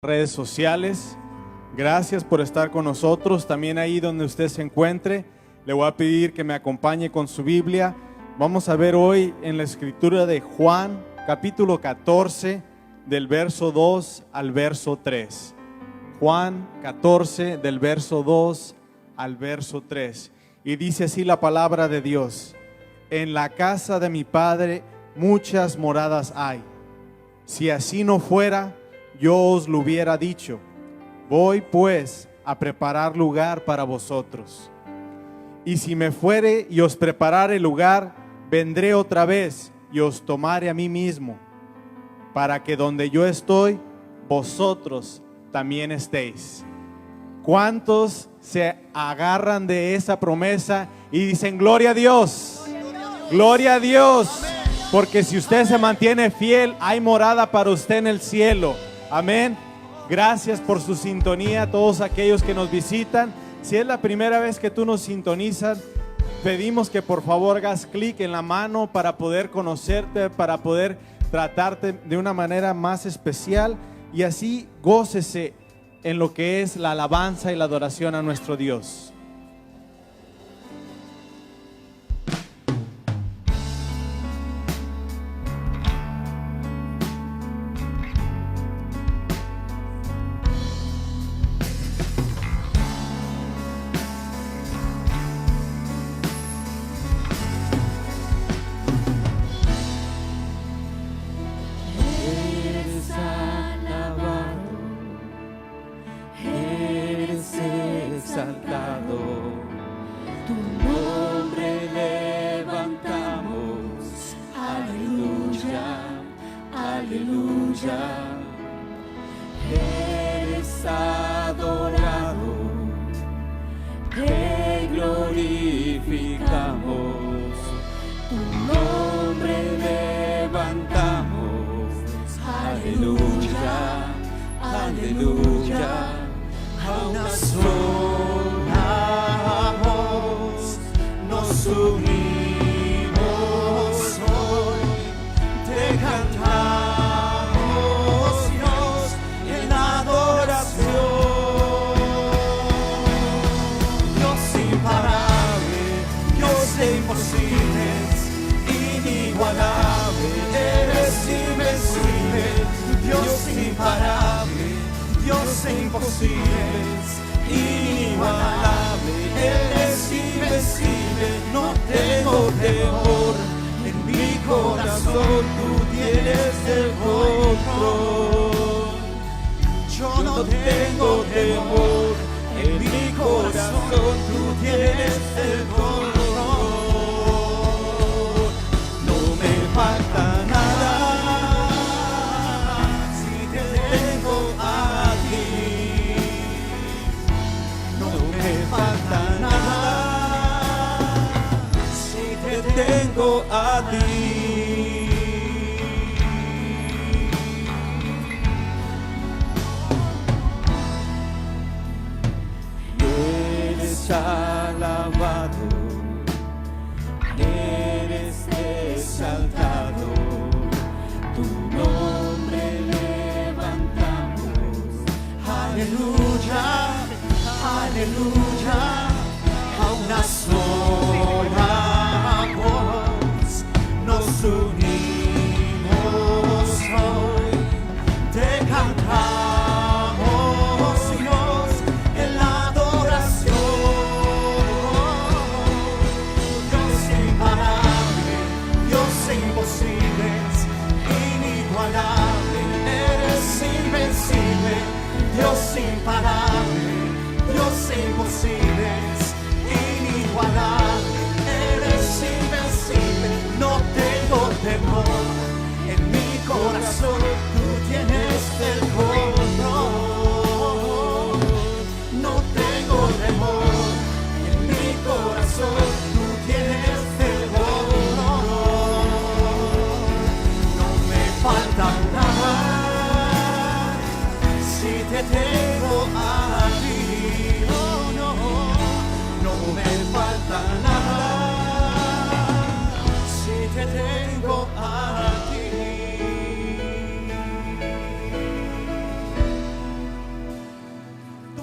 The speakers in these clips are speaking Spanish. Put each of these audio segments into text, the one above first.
Redes sociales. Gracias por estar con nosotros. También ahí donde usted se encuentre, le voy a pedir que me acompañe con su Biblia. Vamos a ver hoy en la escritura de Juan, capítulo 14, del verso 2 al verso 3. Juan 14, del verso 2 al verso 3. Y dice así la palabra de Dios: en la casa de mi Padre muchas moradas hay. Si así no fuera, yo os lo hubiera dicho. Voy pues a preparar lugar para vosotros. Y si me fuere y os preparare lugar, vendré otra vez y os tomaré a mí mismo, para que donde yo estoy, vosotros también estéis. ¿Cuántos se agarran de esa promesa y dicen gloria a Dios? Gloria a Dios. Porque si usted se mantiene fiel, hay morada para usted en el cielo. Amén. Gracias por su sintonía a todos aquellos que nos visitan. Si es la primera vez que tú nos sintonizas, pedimos que por favor hagas clic en la mano para poder conocerte, para poder tratarte de una manera más especial, y así gócese en lo que es la alabanza y la adoración a nuestro Dios.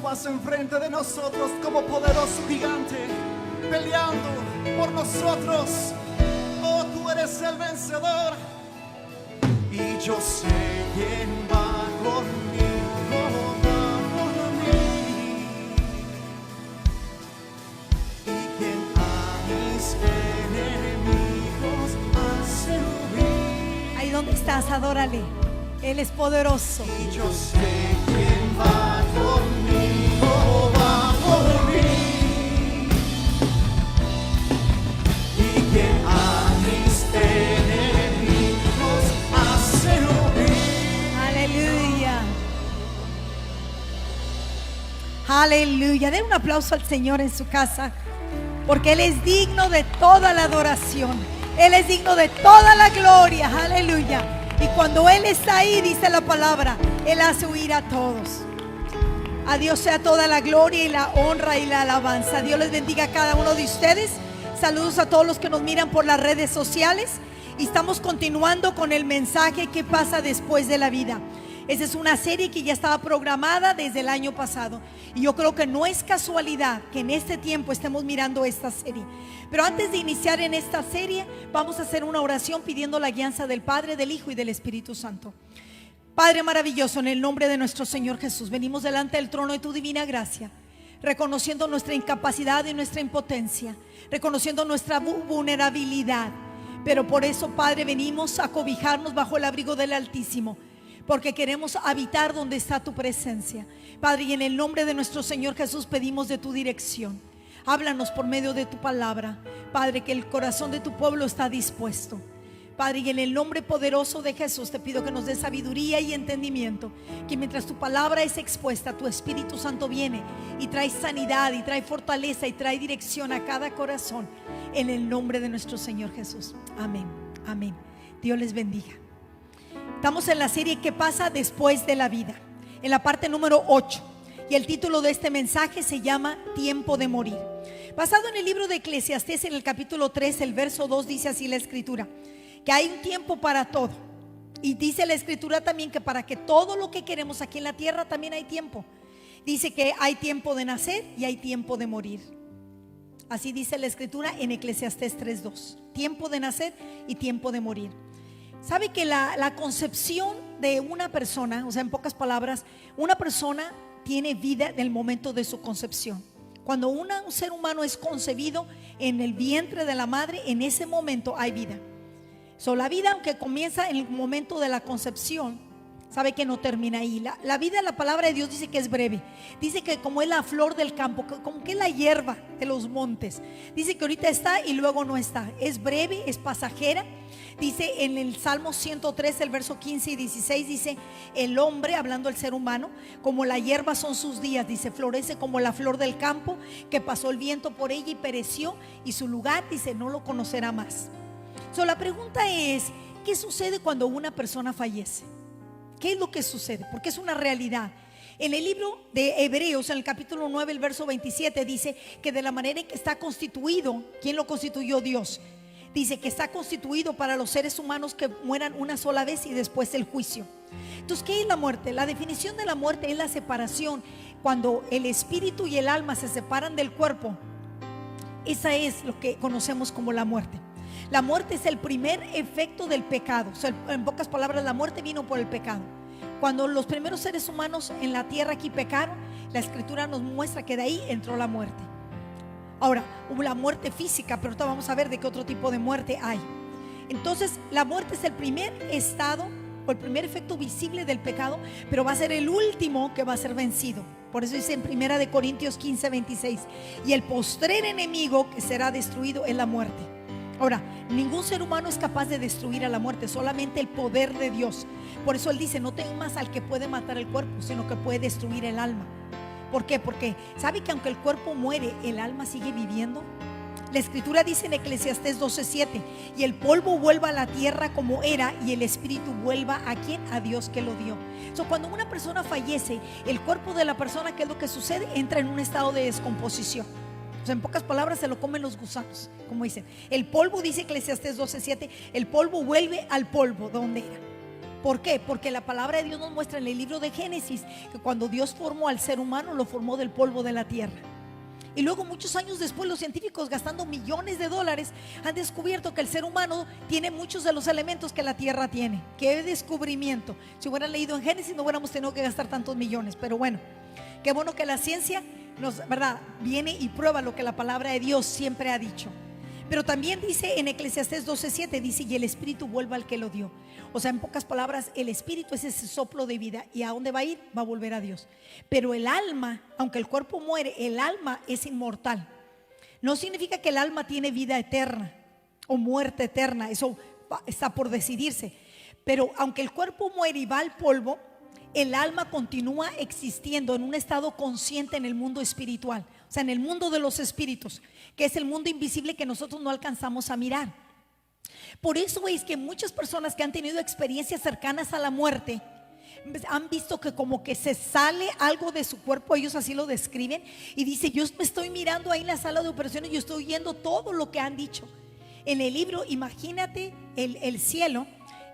vas enfrente de nosotros como poderoso gigante, peleando por nosotros. Oh, tú eres el vencedor. Y yo sé quién va conmigo, va por mí. Y quien a mis enemigos hace huir. Ahí donde estás, adórale. Él es poderoso. Y yo sé quién va conmigo, va por mí. Y quien a mis enemigos hace huir. Aleluya. Aleluya. Den un aplauso al Señor en su casa, porque Él es digno de toda la adoración. Él es digno de toda la gloria. Aleluya. Y cuando Él está ahí, dice la palabra, Él hace huir a todos. A Dios sea toda la gloria y la honra y la alabanza. Dios les bendiga a cada uno de ustedes. Saludos a todos los que nos miran por las redes sociales. Y estamos continuando con el mensaje que pasa después de la vida. Esa es una serie que ya estaba programada desde el año pasado. Y yo creo que no es casualidad que en este tiempo estemos mirando esta serie. Pero antes de iniciar en esta serie, vamos a hacer una oración pidiendo la guianza del Padre, del Hijo y del Espíritu Santo. Padre maravilloso, en el nombre de nuestro Señor Jesús, venimos delante del trono de tu divina gracia, reconociendo nuestra incapacidad y nuestra impotencia, reconociendo nuestra vulnerabilidad. Pero por eso, Padre, venimos a cobijarnos bajo el abrigo del Altísimo, porque queremos habitar donde está tu presencia. Padre, y en el nombre de nuestro Señor Jesús pedimos de tu dirección. Háblanos por medio de tu palabra, Padre, que el corazón de tu pueblo está dispuesto. Padre, y en el nombre poderoso de Jesús te pido que nos dé sabiduría y entendimiento, que mientras tu palabra es expuesta, tu Espíritu Santo viene y trae sanidad y trae fortaleza y trae dirección a cada corazón, en el nombre de nuestro Señor Jesús. Amén, amén. Dios les bendiga. Estamos en la serie ¿Qué pasa después de la vida?, en la parte número 8, y el título de este mensaje se llama Tiempo de morir. Basado en el libro de Eclesiastés, en el capítulo 3, el verso 2, dice así la escritura: que hay un tiempo para todo. Y dice la escritura también que para que todo lo que queremos aquí en la tierra también hay tiempo. Dice que hay tiempo de nacer y hay tiempo de morir. Así dice la escritura en Eclesiastés 3:2. Tiempo de nacer y tiempo de morir. ¿Sabe que la concepción de una persona, o sea, en pocas palabras, una persona tiene vida en el momento de su concepción? Cuando un ser humano es concebido en el vientre de la madre, en ese momento hay vida. La vida, aunque comienza en el momento de la concepción, sabe que no termina ahí. La vida, la palabra de Dios dice que es breve. Dice que como es la flor del campo, como que es la hierba de los montes. Dice que ahorita está y luego no está. Es breve, es pasajera. Dice en el Salmo 103, el verso 15 y 16, dice: el hombre, hablando del ser humano, como la hierba son sus días. Dice, florece como la flor del campo, que pasó el viento por ella y pereció, y su lugar, dice, no lo conocerá más. La pregunta es, ¿qué sucede cuando una persona fallece? ¿Qué es lo que sucede? Porque es una realidad. En el libro de Hebreos, en el capítulo 9, el verso 27, dice que de la manera en que está constituido, ¿quién lo constituyó? Dios. Dice que está constituido para los seres humanos que mueran una sola vez y después el juicio. Entonces, ¿qué es la muerte? La definición de la muerte es la separación. Cuando el espíritu y el alma se separan del cuerpo, esa es lo que conocemos como la muerte. La muerte es el primer efecto del pecado. En pocas palabras, la muerte vino por el pecado. Cuando los primeros seres humanos en la tierra aquí pecaron, la escritura nos muestra que de ahí entró la muerte. Ahora, hubo la muerte física, pero ahorita vamos a ver de qué otro tipo de muerte hay. Entonces, la muerte es el primer estado o el primer efecto visible del pecado, pero va a ser el último que va a ser vencido. Por eso dice en 1 Corintios 15:26: y el postrer enemigo que será destruido es la muerte. Ahora, ningún ser humano es capaz de destruir a la muerte, solamente el poder de Dios. Por eso Él dice: no temas al que puede matar el cuerpo, sino que puede destruir el alma. ¿Por qué? Porque sabe que aunque el cuerpo muere, el alma sigue viviendo. La escritura dice en Eclesiastés 12:7: y el polvo vuelva a la tierra como era, y el espíritu vuelva a ¿quién? A Dios que lo dio. Cuando una persona fallece, el cuerpo de la persona, ¿qué es lo que sucede? Entra en un estado de descomposición. En pocas palabras, se lo comen los gusanos, como dicen. El polvo, dice Eclesiastés 12:7, el polvo vuelve al polvo donde era. ¿Por qué? Porque la palabra de Dios nos muestra en el libro de Génesis que cuando Dios formó al ser humano, lo formó del polvo de la tierra. Y luego muchos años después los científicos, gastando millones de dólares, han descubierto que el ser humano tiene muchos de los elementos que la tierra tiene. ¡Qué descubrimiento! Si hubieran leído en Génesis no hubiéramos tenido que gastar tantos millones. Pero bueno, qué bueno que la ciencia nos, ¿verdad?, viene y prueba lo que la palabra de Dios siempre ha dicho. Pero también dice en Eclesiastés 12:7, dice: y el espíritu vuelve al que lo dio. O sea, en pocas palabras, el espíritu es ese soplo de vida. ¿Y a dónde va a ir? Va a volver a Dios. Pero el alma, aunque el cuerpo muere, el alma es inmortal. No significa que el alma tiene vida eterna o muerte eterna. Eso está por decidirse. Pero aunque el cuerpo muere y va al polvo, el alma continúa existiendo en un estado consciente en el mundo espiritual. O sea, en el mundo de los espíritus, que es el mundo invisible que nosotros no alcanzamos a mirar. Por eso es que muchas personas que han tenido experiencias cercanas a la muerte han visto que como que se sale algo de su cuerpo. Ellos así lo describen y dice: yo me estoy mirando ahí en la sala de operaciones, yo estoy oyendo todo lo que han dicho. En el libro Imagínate el cielo,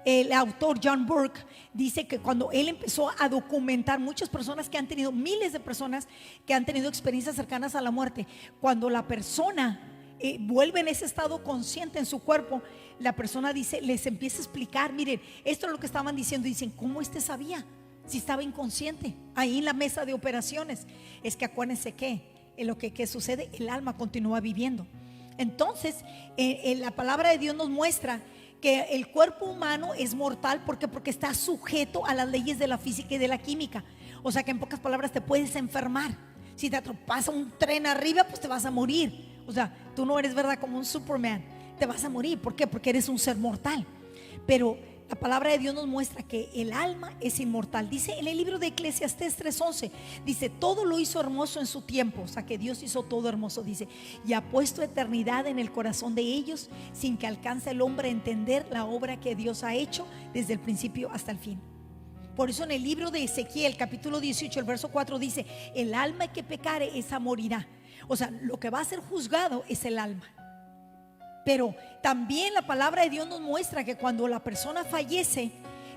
el autor John Burke dice que cuando él empezó a documentar muchas personas que han tenido, miles de personas que han tenido experiencias cercanas a la muerte, cuando la persona vuelve en ese estado consciente en su cuerpo, la persona dice, les empieza a explicar: miren, esto es lo que estaban diciendo. Dicen: ¿cómo sabía si estaba inconsciente ahí en la mesa de operaciones? Es que acuérdense que en lo que sucede, el alma continúa viviendo. Entonces la palabra de Dios nos muestra que el cuerpo humano es mortal. ¿Por qué? Porque está sujeto a las leyes de la física y de la química. O sea que en pocas palabras te puedes enfermar. Si te atropasa un tren arriba, pues te vas a morir. O sea, tú no eres, ¿verdad?, como un Superman. Te vas a morir. ¿Por qué? Porque eres un ser mortal. Pero la palabra de Dios nos muestra que el alma es inmortal. Dice en el libro de Eclesiastés 3:11, dice: todo lo hizo hermoso en su tiempo. O sea que Dios hizo todo hermoso. Dice: y ha puesto eternidad en el corazón de ellos, sin que alcance el hombre a entender la obra que Dios ha hecho desde el principio hasta el fin. Por eso en el libro de Ezequiel capítulo 18 el verso 4 dice: el alma que pecare, esa morirá. O sea, lo que va a ser juzgado es el alma. Pero también la palabra de Dios nos muestra que cuando la persona fallece,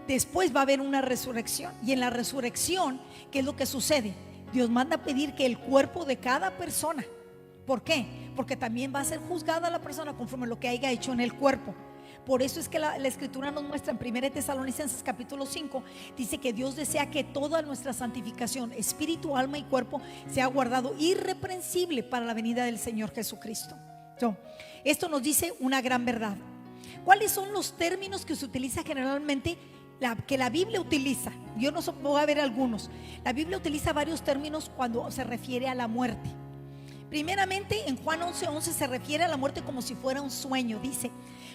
después va a haber una resurrección. Y en la resurrección, ¿qué es lo que sucede? Dios manda a pedir que el cuerpo de cada persona, ¿por qué? Porque también va a ser juzgada la persona conforme a lo que haya hecho en el cuerpo. Por eso es que la escritura nos muestra en 1 Tesalonicenses capítulo 5, dice que Dios desea que toda nuestra santificación, espíritu, alma y cuerpo, sea guardado irreprensible para la venida del Señor Jesucristo. Esto nos dice una gran verdad. ¿Cuáles son los términos que se utiliza generalmente, que la Biblia utiliza? Yo no voy a ver algunos. La Biblia utiliza varios términos cuando se refiere a la muerte. Primeramente, en Juan 11:11 se refiere a la muerte como si fuera un sueño. Dice: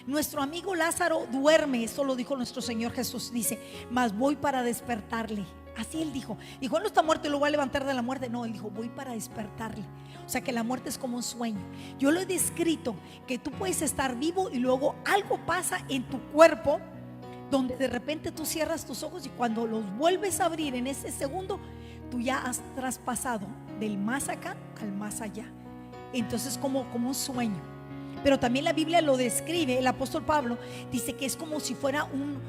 nuestro amigo Lázaro duerme. Esto lo dijo nuestro Señor Jesús. Dice: mas voy para despertarle. Así él dijo: él no está muerto y lo va a levantar de la muerte. No, él dijo: voy para despertarle. O sea que la muerte es como un sueño. Yo lo he descrito que tú puedes estar vivo y luego algo pasa en tu cuerpo donde de repente tú cierras tus ojos y cuando los vuelves a abrir en ese segundo, tú ya has traspasado del más acá al más allá. Entonces como un sueño. Pero también la Biblia lo describe, el apóstol Pablo dice que es como si fuera un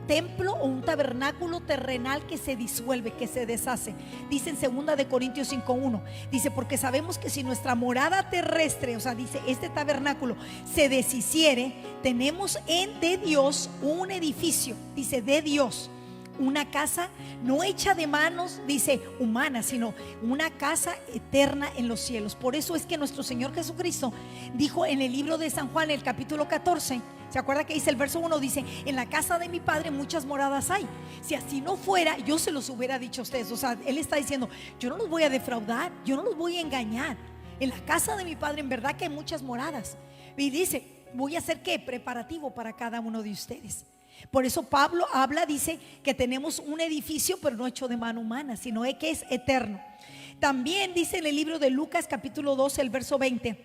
templo o un tabernáculo terrenal que se disuelve, que se deshace. Dice en 2 de Corintios 5:1, dice: porque sabemos que si nuestra morada terrestre, o sea, dice, este tabernáculo se deshiciere, tenemos de Dios un edificio, dice, de Dios, una casa no hecha de manos, dice, humana, sino una casa eterna en los cielos. Por eso es que nuestro Señor Jesucristo dijo en el libro de San Juan, el capítulo 14, ¿se acuerda que dice el verso 1? Dice: en la casa de mi Padre muchas moradas hay. Si así no fuera, yo se los hubiera dicho a ustedes. O sea, Él está diciendo: yo no los voy a defraudar, yo no los voy a engañar. En la casa de mi Padre en verdad que hay muchas moradas. Y dice: voy a hacer ¿qué? Preparativo para cada uno de ustedes. Por eso Pablo habla, dice que tenemos un edificio, pero no hecho de mano humana, sino que es eterno. También dice en el libro de Lucas capítulo 12 el verso 20,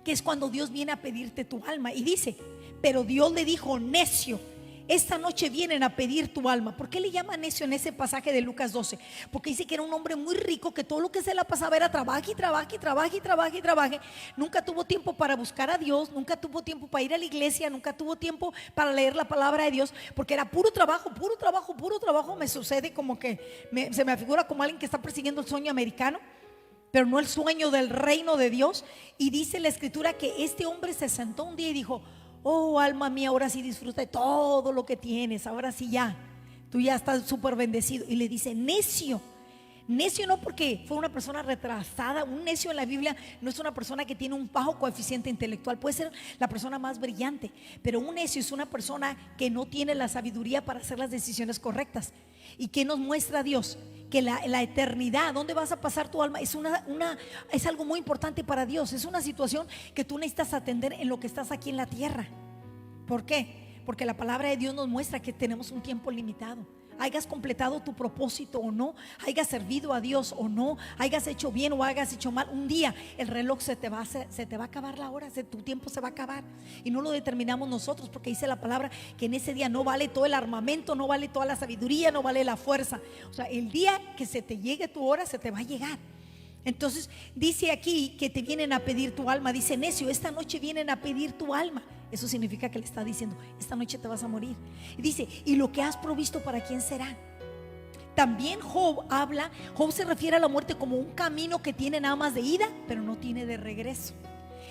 que es cuando Dios viene a pedirte tu alma, y dice: pero Dios le dijo: necio, esta noche vienen a pedir tu alma. ¿Por qué le llama necio en ese pasaje de Lucas 12? Porque dice que era un hombre muy rico, que todo lo que se la pasaba era trabaje y trabaje y trabaje y trabaje y trabaje. Nunca tuvo tiempo para buscar a Dios, nunca tuvo tiempo para ir a la iglesia, nunca tuvo tiempo para leer la palabra de Dios, porque era puro trabajo, puro trabajo, puro trabajo. Me sucede como que se me figura como alguien que está persiguiendo el sueño americano, pero no el sueño del reino de Dios. Y dice la escritura que este hombre se sentó un día y dijo: oh, alma mía, ahora sí disfruta de todo lo que tienes, ahora sí ya, tú ya estás súper bendecido. Y le dice necio. Necio no porque fue una persona retrasada. Un necio en la Biblia no es una persona que tiene un bajo coeficiente intelectual, puede ser la persona más brillante, pero un necio es una persona que no tiene la sabiduría para hacer las decisiones correctas. ¿Y qué nos muestra Dios? Que la eternidad, ¿dónde vas a pasar tu alma? Es algo muy importante para Dios. Es una situación que tú necesitas atender en lo que estás aquí en la tierra. ¿Por qué? Porque la palabra de Dios nos muestra que tenemos un tiempo limitado. Hayas completado tu propósito o no, hayas servido a Dios o no, hayas hecho bien o hayas hecho mal, un día el reloj se te va a acabar la hora, tu tiempo se va a acabar. Y no lo determinamos nosotros, porque dice la palabra que en ese día no vale todo el armamento, no vale toda la sabiduría, no vale la fuerza. O sea, el día que se te llegue tu hora, se te va a llegar. Entonces dice aquí que te vienen a pedir tu alma. Dice necio, esta noche vienen a pedir tu alma. Eso significa que le está diciendo: esta noche te vas a morir. Y dice: y lo que has provisto, ¿para quién será? También Job se refiere a la muerte como un camino que tiene nada más de ida, pero no tiene de regreso.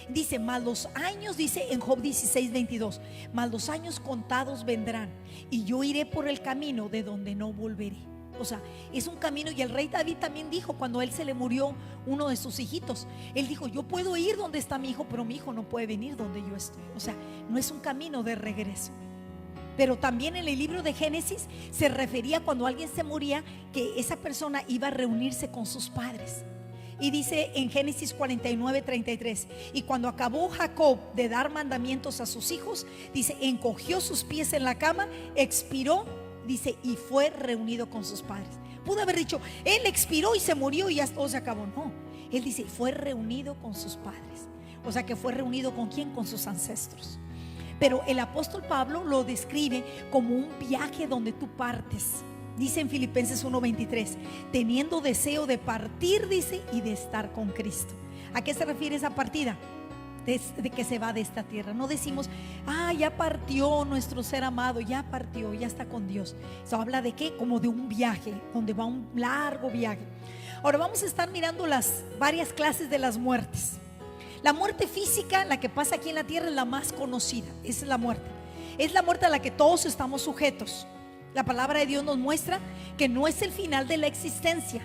Dice: mas los años, dice en Job 16:22, mas los años contados vendrán, y yo iré por el camino de donde no volveré. O sea, es un camino. Y el rey David también dijo, cuando él se le murió uno de sus hijitos, él dijo: yo puedo ir donde está mi hijo, pero mi hijo no puede venir donde yo estoy. O sea, no es un camino de regreso. Pero también en el libro de Génesis se refería cuando alguien se moría, que esa persona iba a reunirse con sus padres. Y dice en Génesis 49:33, y cuando acabó Jacob de dar mandamientos a sus hijos, dice, encogió sus pies en la cama, expiró, dice, y fue reunido con sus padres. Pudo haber dicho, él expiró y se murió y ya todo se acabó. No, él dice, fue reunido con sus padres. O sea, que fue reunido ¿con quién? Con sus ancestros. Pero el apóstol Pablo lo describe como un viaje donde tú partes. Dice en Filipenses 1:23, teniendo deseo de partir, dice, y de estar con Cristo. ¿A qué se refiere esa partida? De que se va de esta tierra. No decimos, ya partió nuestro ser amado, ya partió, ya está con Dios. Eso habla de qué, como de un viaje, donde va un largo viaje. Ahora vamos a estar mirando las varias clases de las muertes. La muerte física, la que pasa aquí en la tierra, es la más conocida. Esa es la muerte. Es la muerte a la que todos estamos sujetos. La palabra de Dios nos muestra que no es el final de la existencia.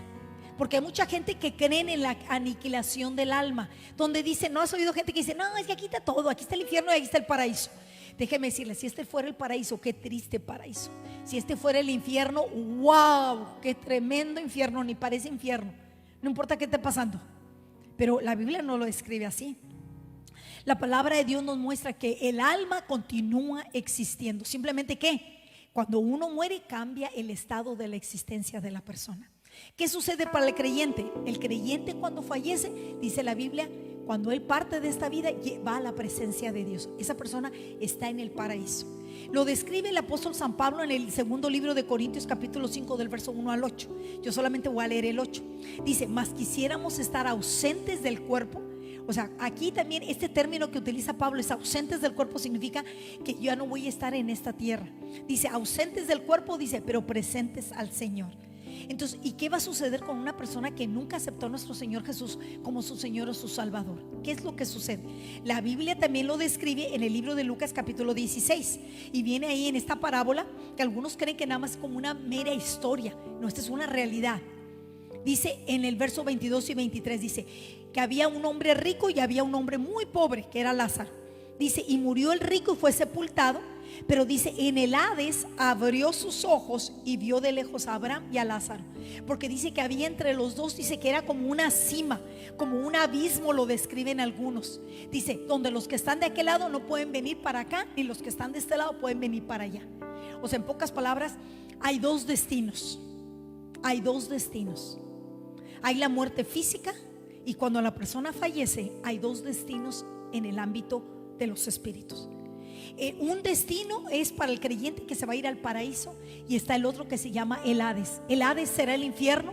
Porque hay mucha gente que creen en la aniquilación del alma, donde dice, ¿no has oído gente que dice, no, es que aquí está todo, aquí está el infierno y aquí está el paraíso? Déjeme decirle, si este fuera el paraíso, qué triste paraíso. Si este fuera el infierno, wow, qué tremendo infierno, ni parece infierno. No importa qué esté pasando. Pero la Biblia no lo describe así. La palabra de Dios nos muestra que el alma continúa existiendo. Simplemente que cuando uno muere, cambia el estado de la existencia de la persona. ¿Qué sucede para el creyente? El creyente, cuando fallece, dice la Biblia, cuando él parte de esta vida, va a la presencia de Dios. Esa persona está en el paraíso. Lo describe el apóstol San Pablo en el segundo libro de Corintios, capítulo 5, del verso 1 al 8. Yo solamente voy a leer el 8. Dice, mas quisiéramos estar ausentes del cuerpo. O sea, aquí también este término que utiliza Pablo es ausentes del cuerpo, significa que yo ya no voy a estar en esta tierra. Dice ausentes del cuerpo, dice, pero presentes al Señor. Entonces, ¿y qué va a suceder con una persona que nunca aceptó a nuestro Señor Jesús como su Señor o su Salvador? ¿Qué es lo que sucede? La Biblia también lo describe en el libro de Lucas capítulo 16. Y viene ahí en esta parábola que algunos creen que nada más es como una mera historia. No, esta es una realidad. Dice en el verso 22 y 23, dice que había un hombre rico y había un hombre muy pobre, que era Lázaro. Dice, y murió el rico y fue sepultado. Pero dice, en el Hades abrió sus ojos y vio de lejos a Abraham y a Lázaro. Porque dice que había entre los dos, dice que era como una cima, como un abismo, lo describen algunos. Dice, donde los que están de aquel lado no pueden venir para acá, ni los que están de este lado pueden venir para allá. O sea, en pocas palabras, hay dos destinos. Hay dos destinos. Hay la muerte física, y cuando la persona fallece, hay dos destinos en el ámbito de los espíritus. Un destino es para el creyente que se va a ir al paraíso, y está el otro que se llama el Hades. El Hades será el infierno.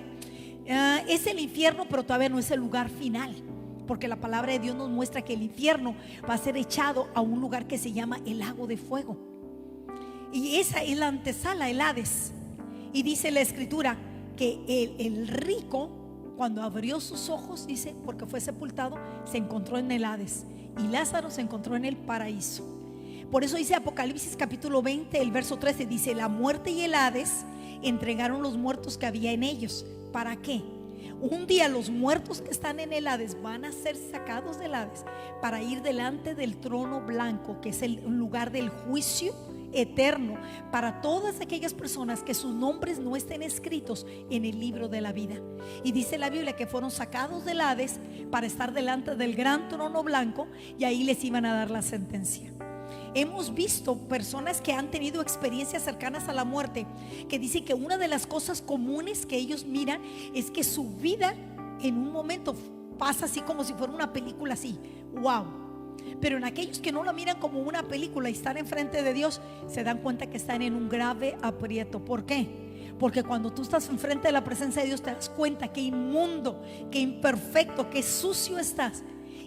Es el infierno, pero todavía no es el lugar final, porque la palabra de Dios nos muestra que el infierno va a ser echado a un lugar que se llama el lago de fuego. Y esa es la antesala, el Hades. Y dice la escritura que el rico, cuando abrió sus ojos, dice, porque fue sepultado, se encontró en el Hades, y Lázaro se encontró en el paraíso. Por eso dice Apocalipsis capítulo 20, el verso 13, dice: la muerte y el Hades entregaron los muertos que había en ellos. ¿Para qué? Un día los muertos que están en el Hades van a ser sacados del Hades para ir delante del trono blanco, que es el lugar del juicio eterno para todas aquellas personas que sus nombres no estén escritos en el libro de la vida. Y dice la Biblia que fueron sacados del Hades para estar delante del gran trono blanco, y ahí les iban a dar la sentencia. Hemos visto personas que han tenido experiencias cercanas a la muerte, que dicen que una de las cosas comunes que ellos miran es que su vida en un momento pasa así como si fuera una película, así, wow. Pero en aquellos que no lo miran como una película y están enfrente de Dios, se dan cuenta que están en un grave aprieto. ¿Por qué? Porque cuando tú estás enfrente de la presencia de Dios, te das cuenta que inmundo, que imperfecto, que sucio estás,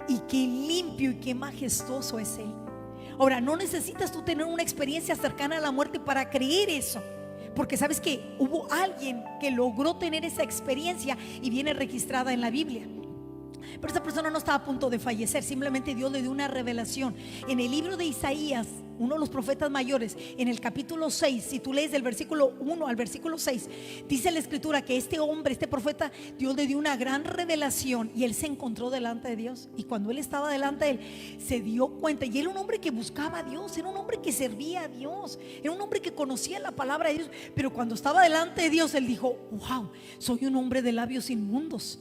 y que limpio y que majestuoso es Él. Ahora, no necesitas tú tener una experiencia cercana a la muerte para creer eso, porque sabes que hubo alguien que logró tener esa experiencia y viene registrada en la Biblia. Pero esa persona no estaba a punto de fallecer, simplemente Dios le dio una revelación. En el libro de Isaías, uno de los profetas mayores, en el capítulo 6, si tú lees del versículo 1 al versículo 6, dice la escritura que este hombre, este profeta, Dios le dio una gran revelación, y él se encontró delante de Dios. Y cuando él estaba delante de él, se dio cuenta, y era un hombre que buscaba a Dios, era un hombre que servía a Dios, era un hombre que conocía la palabra de Dios. Pero cuando estaba delante de Dios, él dijo: wow, soy un hombre de labios inmundos,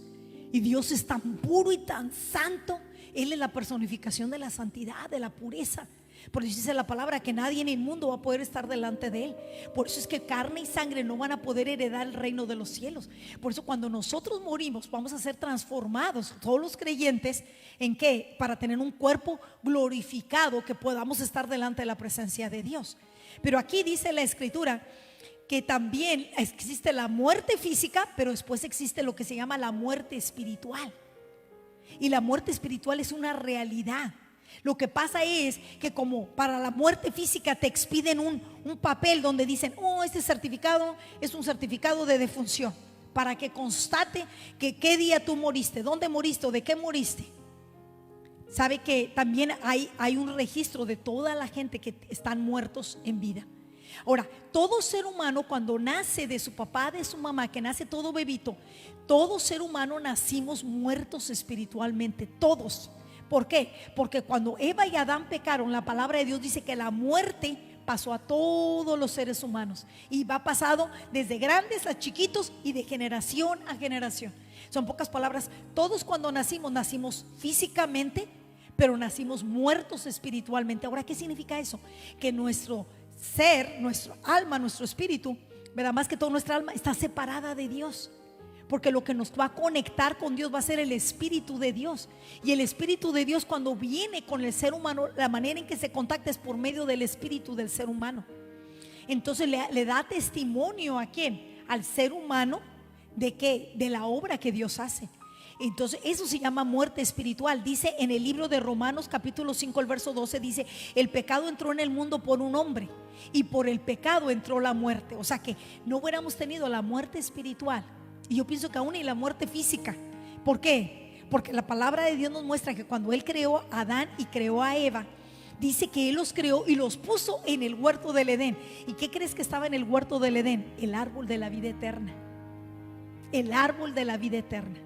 y Dios es tan puro y tan santo. Él es la personificación de la santidad, de la pureza. Por eso dice la palabra que nadie en el mundo va a poder estar delante de Él. Por eso es que carne y sangre no van a poder heredar el reino de los cielos. Por eso cuando nosotros morimos, vamos a ser transformados, todos los creyentes, ¿en qué? Para tener un cuerpo glorificado, que podamos estar delante de la presencia de Dios. Pero aquí dice la escritura que también existe la muerte física, pero después existe lo que se llama la muerte espiritual. Y la muerte espiritual es una realidad. Lo que pasa es que, como para la muerte física te expiden un papel donde dicen: oh, este certificado es un certificado de defunción, para que constate que qué día tú moriste, dónde moriste o de qué moriste. Sabe que también hay un registro de toda la gente que están muertos en vida. Ahora, todo ser humano, cuando nace de su papá, de su mamá, que nace todo bebito, todo ser humano nacimos muertos espiritualmente, todos. ¿Por qué? Porque cuando Eva y Adán pecaron, la palabra de Dios dice que la muerte pasó a todos los seres humanos, y va pasado desde grandes a chiquitos y de generación a generación. Son pocas palabras. Todos cuando nacimos físicamente, pero nacimos muertos espiritualmente. Ahora, ¿qué significa eso? Que nuestro ser, nuestro alma, nuestro espíritu, ¿verdad? Más que todo nuestra alma está separada de Dios, porque lo que nos va a conectar con Dios va a ser el Espíritu de Dios. Y el Espíritu de Dios, cuando viene con el ser humano, la manera en que se contacta es por medio del Espíritu del ser humano. Entonces le da testimonio ¿a quién? Al ser humano. ¿De qué? De la obra que Dios hace. Entonces eso se llama muerte espiritual. Dice en el libro de Romanos capítulo 5 el verso 12, dice: el pecado entró en el mundo por un hombre, y por el pecado entró la muerte. O sea que no hubiéramos tenido la muerte espiritual, y yo pienso que aún y la muerte física. ¿Por qué? Porque la palabra de Dios nos muestra que cuando Él creó a Adán y creó a Eva, dice que Él los creó y los puso en el huerto del Edén. ¿Y qué crees que estaba en el huerto del Edén? El árbol de la vida eterna. El árbol de la vida eterna.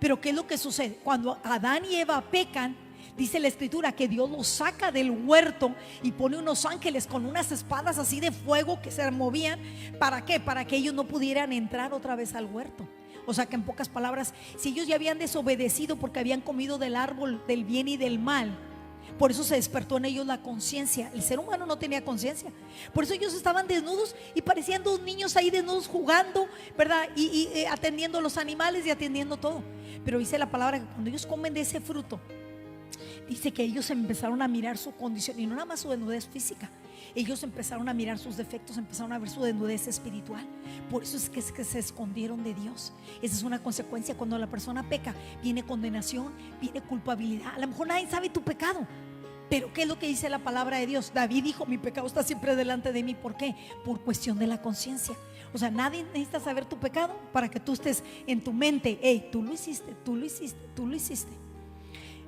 Pero ¿qué es lo que sucede? Cuando Adán y Eva pecan, dice la escritura que Dios los saca del huerto y pone unos ángeles con unas espadas así de fuego que se movían. ¿Para qué? Para que ellos no pudieran entrar otra vez al huerto. O sea que, en pocas palabras, si ellos ya habían desobedecido porque habían comido del árbol del bien y del mal, por eso se despertó en ellos la conciencia. El ser humano no tenía conciencia. Por eso ellos estaban desnudos y parecían dos niños ahí desnudos jugando, ¿verdad? Y atendiendo los animales y atendiendo todo. Pero dice la palabra que cuando ellos comen de ese fruto, dice que ellos empezaron a mirar su condición, y no nada más su desnudez física. Ellos empezaron a mirar sus defectos, empezaron a ver su desnudez espiritual. Por eso es que se escondieron de Dios. Esa es una consecuencia. Cuando la persona peca, viene condenación, viene culpabilidad. A lo mejor nadie sabe tu pecado, pero ¿qué es lo que dice la palabra de Dios? David dijo: mi pecado está siempre delante de mí. ¿Por qué? Por cuestión de la conciencia. O sea, nadie necesita saber tu pecado para que tú estés en tu mente: hey, tú lo hiciste, tú lo hiciste, tú lo hiciste.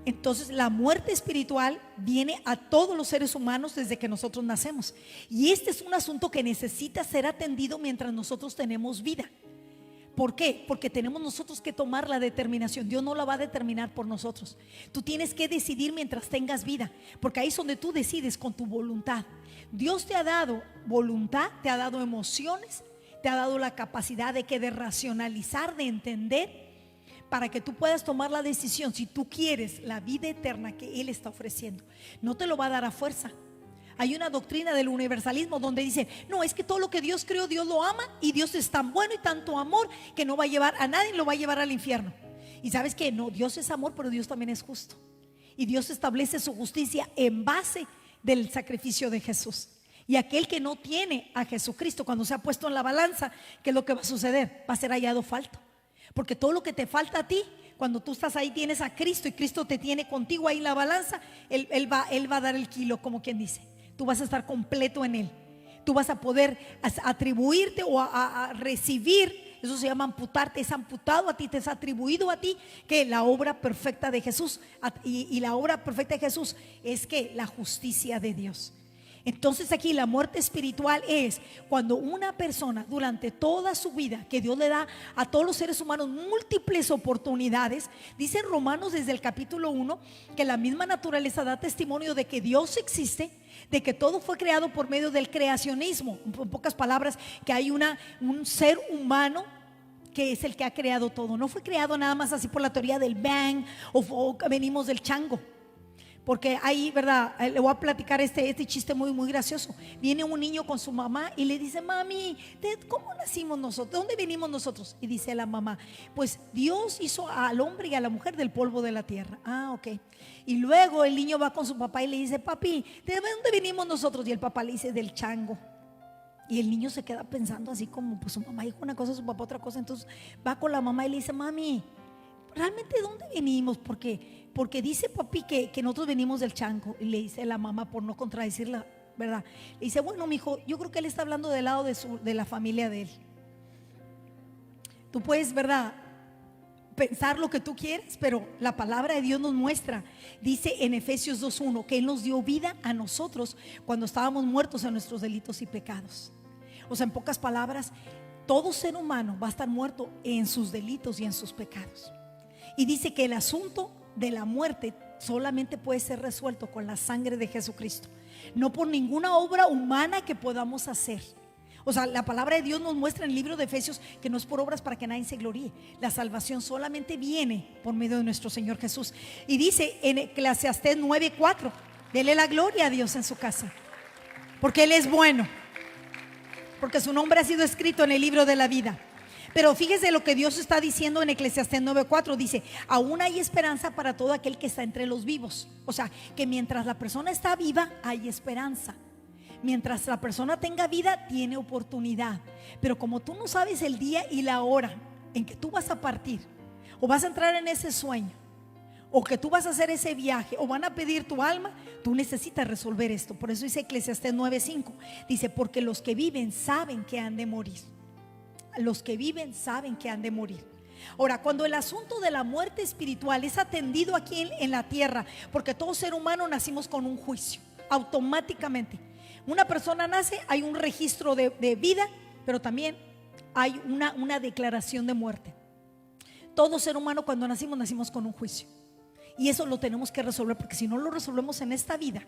Entonces la muerte espiritual viene a todos los seres humanos desde que nosotros nacemos. Y este es un asunto que necesita ser atendido mientras nosotros tenemos vida. ¿Por qué? Porque tenemos nosotros que tomar la determinación. Dios no la va a determinar por nosotros. Tú tienes que decidir mientras tengas vida, porque ahí es donde tú decides con tu voluntad. Dios te ha dado voluntad, te ha dado emociones, te ha dado la capacidad de racionalizar, de entender, para que tú puedas tomar la decisión si tú quieres la vida eterna que Él está ofreciendo. No te lo va a dar a fuerza. Hay una doctrina del universalismo donde dice: no, es que todo lo que Dios creó, Dios lo ama, y Dios es tan bueno y tanto amor que no va a llevar a nadie, lo va a llevar al infierno. Y sabes que no, Dios es amor, pero Dios también es justo, y Dios establece su justicia en base del sacrificio de Jesús. Y aquel que no tiene a Jesucristo, cuando se ha puesto en la balanza, ¿qué es lo que va a suceder? Va a ser hallado falto. Porque todo lo que te falta a ti, cuando tú estás ahí, tienes a Cristo, y Cristo te tiene contigo ahí en la balanza. Él va a dar el kilo, como quien dice. Tú vas a estar completo en Él. Tú vas a poder atribuirte o a recibir. Eso se llama amputarte. Es amputado a ti, te es atribuido a ti que la obra perfecta de Jesús. Y la obra perfecta de Jesús es que la justicia de Dios. Entonces aquí la muerte espiritual es cuando una persona durante toda su vida, que Dios le da a todos los seres humanos múltiples oportunidades. Dice en Romanos desde el capítulo 1 que la misma naturaleza da testimonio de que Dios existe, de que todo fue creado por medio del creacionismo. En pocas palabras, que hay un ser humano que es el que ha creado todo. No fue creado nada más así por la teoría del Bang o venimos del chango. Porque ahí, ¿verdad? Le voy a platicar este chiste muy, muy gracioso. Viene un niño con su mamá y le dice: mami, ¿cómo nacimos nosotros? ¿De dónde venimos nosotros? Y dice la mamá: pues Dios hizo al hombre y a la mujer del polvo de la tierra. Ah, ok. Y luego el niño va con su papá y le dice: papi, ¿de dónde venimos nosotros? Y el papá le dice: del chango. Y el niño se queda pensando así como, pues su mamá dijo una cosa, su papá otra cosa. Entonces va con la mamá y le dice: mami, ¿realmente de dónde venimos? Porque dice papi que nosotros venimos del chango. Y le dice la mamá, por no contradecirla, ¿verdad? Le dice: bueno, mijo, yo creo que él está hablando del lado de la familia de él. Tú puedes, ¿verdad?, pensar lo que tú quieres, pero la palabra de Dios nos muestra. Dice en Efesios 2:1 que Él nos dio vida a nosotros cuando estábamos muertos en nuestros delitos y pecados. O sea, en pocas palabras, todo ser humano va a estar muerto en sus delitos y en sus pecados. Y dice que el asunto de la muerte solamente puede ser resuelto con la sangre de Jesucristo, no por ninguna obra humana que podamos hacer. O sea, la palabra de Dios nos muestra en el libro de Efesios que no es por obras para que nadie se gloríe. La salvación solamente viene por medio de nuestro Señor Jesús. Y dice en Eclesiastés 9:4: dele la gloria a Dios en su casa, porque Él es bueno, porque su nombre ha sido escrito en el libro de la vida. Pero fíjese lo que Dios está diciendo en Eclesiastés 9:4. Dice: aún hay esperanza para todo aquel que está entre los vivos. O sea, que mientras la persona está viva hay esperanza. Mientras la persona tenga vida, tiene oportunidad. Pero como tú no sabes el día y la hora en que tú vas a partir, o vas a entrar en ese sueño, o que tú vas a hacer ese viaje, o van a pedir tu alma, tú necesitas resolver esto. Por eso dice Eclesiastés 9:5. Dice: porque los que viven saben que han de morir. Los que viven saben que han de morir. Ahora, cuando el asunto de la muerte espiritual es atendido aquí en la tierra, porque todo ser humano nacimos con un juicio, automáticamente. Una persona nace, hay un registro de vida, pero también hay una declaración de muerte. Todo ser humano cuando nacimos con un juicio. Y eso lo tenemos que resolver, porque si no lo resolvemos en esta vida,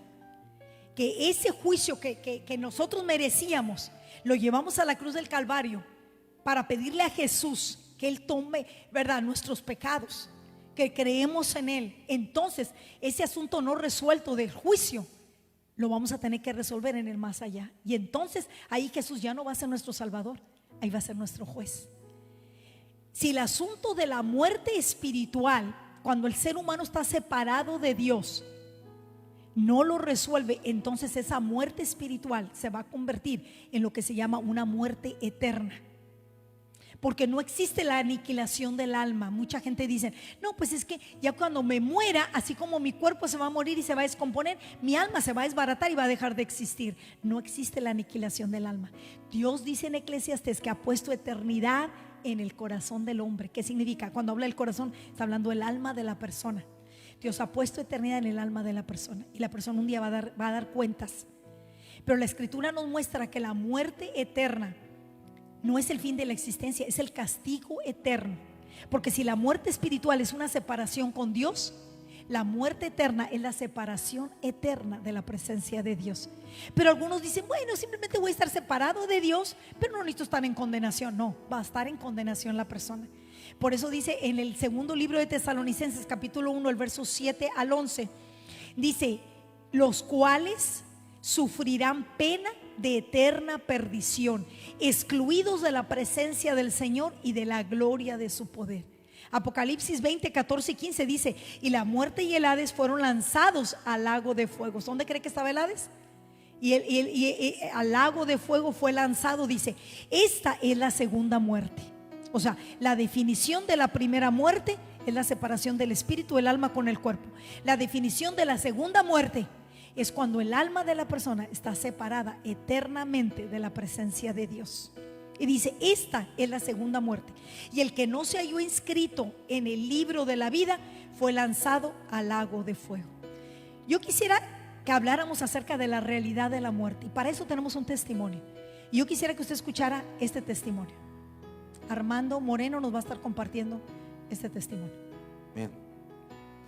que ese juicio que nosotros merecíamos, lo llevamos a la cruz del Calvario para pedirle a Jesús que Él tome, ¿verdad?, nuestros pecados, que creemos en Él. Entonces ese asunto no resuelto del juicio lo vamos a tener que resolver en el más allá. Y entonces ahí Jesús ya no va a ser nuestro Salvador, ahí va a ser nuestro juez. Si el asunto de la muerte espiritual, cuando el ser humano está separado de Dios, no lo resuelve, entonces esa muerte espiritual se va a convertir en lo que se llama una muerte eterna. Porque no existe la aniquilación del alma. Mucha gente dice, no, pues es que ya cuando me muera, así como mi cuerpo se va a morir y se va a descomponer, mi alma se va a desbaratar y va a dejar de existir. No existe la aniquilación del alma. Dios dice en Eclesiastés que ha puesto eternidad en el corazón del hombre. ¿Qué significa? Cuando habla del corazón, está hablando del alma de la persona. Dios ha puesto eternidad en el alma de la persona, y la persona un día va a dar cuentas. Pero la Escritura nos muestra que la muerte eterna no es el fin de la existencia, es el castigo eterno. Porque si la muerte espiritual es una separación con Dios, la muerte eterna es la separación eterna de la presencia de Dios. Pero algunos dicen, bueno, simplemente voy a estar separado de Dios, pero no necesito estar en condenación. No, va a estar en condenación la persona. Por eso dice en el segundo libro de Tesalonicenses, capítulo 1, el verso 7 al 11, dice, los cuales sufrirán pena de eterna perdición, excluidos de la presencia del Señor y de la gloria de su poder. Apocalipsis 20, 14 y 15 dice, y la muerte y el Hades fueron lanzados al lago de fuego. ¿Dónde cree que estaba el Hades? Y al lago de fuego fue lanzado. Dice, esta es la segunda muerte. O sea, la definición de la primera muerte es la separación del espíritu, el alma con el cuerpo. La definición de la segunda muerte es cuando el alma de la persona está separada eternamente de la presencia de Dios. Y dice, esta es la segunda muerte. Y el que no se halló inscrito en el libro de la vida fue lanzado al lago de fuego. Yo quisiera que habláramos acerca de la realidad de la muerte, y para eso tenemos un testimonio. Y yo quisiera que usted escuchara este testimonio. Armando Moreno nos va a estar compartiendo este testimonio. Bien.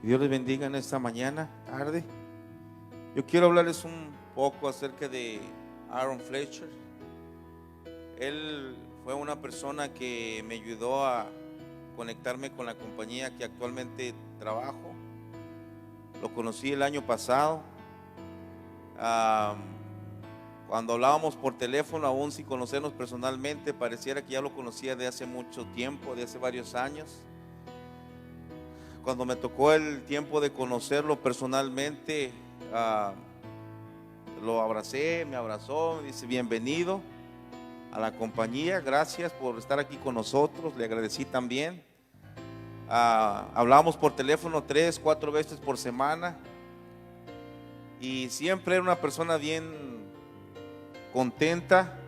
Que Dios les bendiga en esta mañana, tarde. Yo quiero hablarles un poco acerca de Aaron Fletcher. Él fue una persona que me ayudó a conectarme con la compañía que actualmente trabajo. Lo conocí el año pasado. Cuando hablábamos por teléfono, aún sin conocernos personalmente, pareciera que ya lo conocía de hace mucho tiempo, de hace varios años. Cuando me tocó el tiempo de conocerlo personalmente, lo abracé, me abrazó, me dice bienvenido a la compañía, gracias por estar aquí con nosotros, le agradecí también. Hablábamos por teléfono 3, 4 veces por semana, y siempre era una persona bien contenta,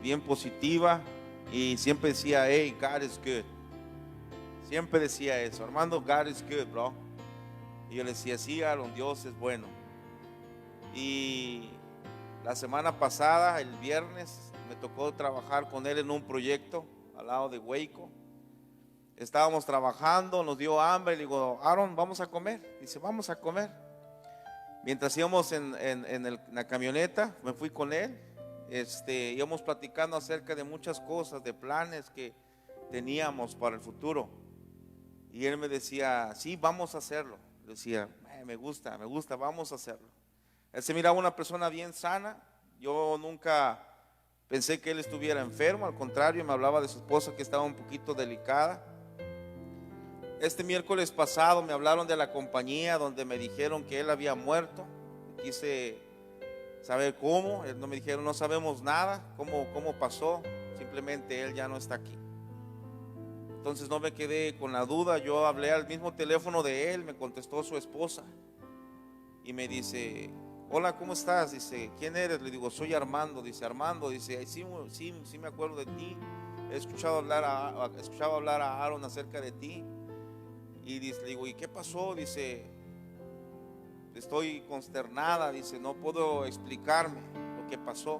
bien positiva, y siempre decía, hey, God is good. Siempre decía eso, Armando, God is good, bro. Y yo le decía, sí, Aaron, Dios es bueno. Y la semana pasada, el viernes, me tocó trabajar con él en un proyecto al lado de Waco. Estábamos trabajando, nos dio hambre, y le digo, Aaron, vamos a comer. Dice, vamos a comer. Mientras íbamos en la camioneta, me fui con él, íbamos platicando acerca de muchas cosas, de planes que teníamos para el futuro. Y él me decía, sí, vamos a hacerlo. Le decía, me gusta, vamos a hacerlo. Él se miraba una persona bien sana. Yo nunca pensé que él estuviera enfermo, al contrario, me hablaba de su esposa que estaba un poquito delicada. Este miércoles pasado me hablaron de la compañía donde me dijeron que él había muerto. Quise saber cómo, no me dijeron, no sabemos nada, cómo pasó, simplemente él ya no está aquí. Entonces no me quedé con la duda, yo hablé al mismo teléfono de él, me contestó su esposa y me dice, hola, ¿cómo estás? Dice, ¿quién eres? Le digo, soy Armando. Dice, Armando, dice, sí me acuerdo de ti, he escuchado hablar a Aaron acerca de ti. Y le digo, ¿y qué pasó? Dice, estoy consternada, dice, no puedo explicarme lo que pasó.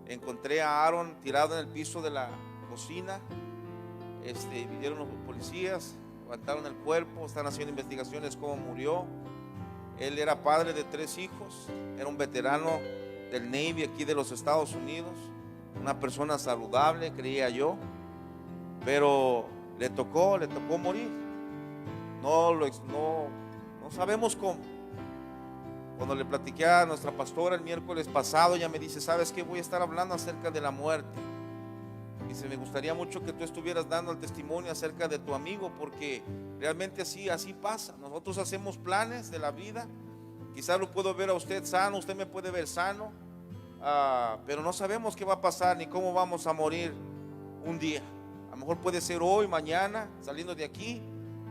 Encontré a Aaron tirado en el piso de la cocina. Vinieron los policías, levantaron el cuerpo, están haciendo investigaciones cómo murió. Él era padre de 3 hijos, era un veterano del Navy aquí de los Estados Unidos, una persona saludable, creía yo, pero le tocó morir. No sabemos cómo. Cuando le platiqué a nuestra pastora el miércoles pasado, ella me dice, ¿sabes qué? Voy a estar hablando acerca de la muerte. Dice, me gustaría mucho que tú estuvieras dando el testimonio acerca de tu amigo, porque realmente así pasa. Nosotros hacemos planes de la vida Quizás lo puedo ver a usted sano, usted me puede ver sano, pero no sabemos qué va a pasar ni cómo vamos a morir un día. A lo mejor puede ser hoy, mañana, saliendo de aquí,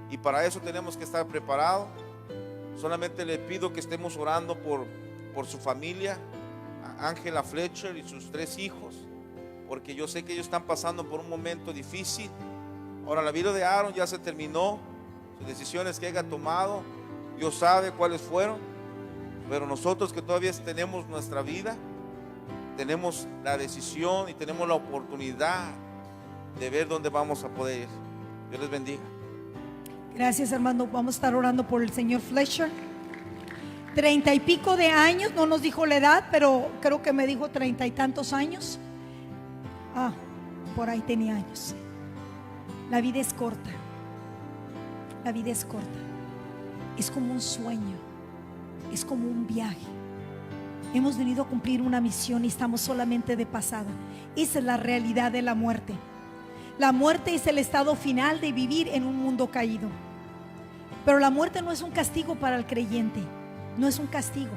y para eso tenemos que estar preparados. Solamente le pido que estemos orando por su familia, a Ángela Fletcher y sus 3 hijos, porque yo sé que ellos están pasando por un momento difícil. Ahora, la vida de Aaron ya se terminó, sus decisiones que haya tomado, Dios sabe cuáles fueron, pero nosotros que todavía tenemos nuestra vida, tenemos la decisión y tenemos la oportunidad de ver dónde vamos a poder ir. Dios les bendiga. Gracias, hermano. Vamos a estar orando por el señor Fletcher. 30 y pico de años, no nos dijo la edad, pero creo que me dijo 30 y tantos años. Por ahí tenía años. La vida es corta. La vida es corta. Es como un sueño. Es como un viaje. Hemos venido a cumplir una misión y estamos solamente de pasada. Esa es la realidad de la muerte. La muerte es el estado final de vivir en un mundo caído. Pero la muerte no es un castigo para el creyente. No es un castigo.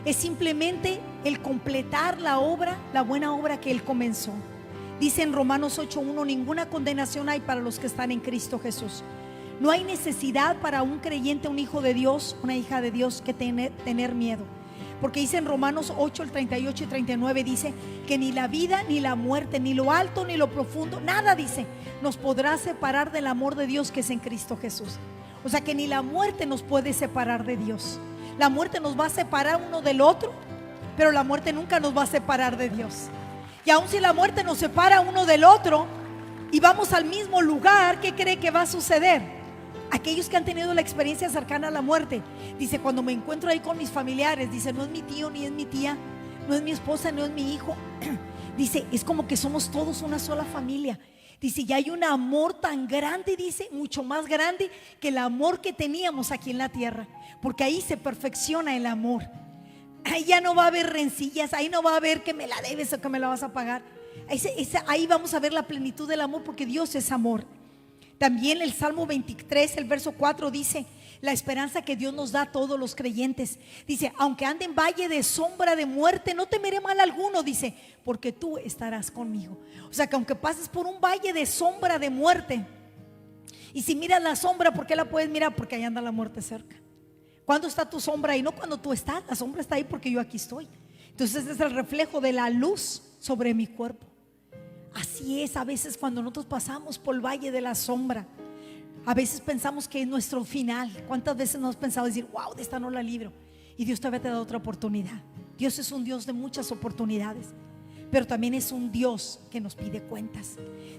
Es simplemente el completar la obra, la buena obra que Él comenzó. Dice en Romanos 8:1: ninguna condenación hay para los que están en Cristo Jesús. No hay necesidad para un creyente, un hijo de Dios, una hija de Dios, que tener miedo. Porque dice en Romanos 8, el 38 y 39, dice que ni la vida, ni la muerte, ni lo alto, ni lo profundo, nada, dice, nos podrá separar del amor de Dios que es en Cristo Jesús. O sea que ni la muerte nos puede separar de Dios. La muerte nos va a separar uno del otro, pero la muerte nunca nos va a separar de Dios. Y aun si la muerte nos separa uno del otro y vamos al mismo lugar, ¿qué cree que va a suceder? Aquellos que han tenido la experiencia cercana a la muerte, dice, cuando me encuentro ahí con mis familiares, dice, no es mi tío ni es mi tía, no es mi esposa, no es mi hijo, dice, es como que somos todos una sola familia. Dice, y hay un amor tan grande, dice, mucho más grande que el amor que teníamos aquí en la tierra, porque ahí se perfecciona el amor. Ahí ya no va a haber rencillas, ahí no va a haber que me la debes o que me la vas a pagar. Ahí vamos a ver la plenitud del amor, porque Dios es amor. También el Salmo 23, el verso 4 dice, la esperanza que Dios nos da a todos los creyentes. Dice, aunque ande en valle de sombra de muerte, no temeré mal alguno, dice, porque tú estarás conmigo. O sea que aunque pases por un valle de sombra de muerte, y si miras la sombra, ¿por qué la puedes mirar? Porque ahí anda la muerte cerca. ¿Cuándo está tu sombra ahí? No cuando tú estás, la sombra está ahí porque yo aquí estoy. Entonces es el reflejo de la luz sobre mi cuerpo. Así es a veces cuando nosotros pasamos por el valle de la sombra. A veces pensamos que es nuestro final. ¿Cuántas veces nos hemos pensado decir, wow, de esta no la libro? Y Dios todavía te da otra oportunidad. Dios es un Dios de muchas oportunidades, pero también es un Dios que nos pide cuentas.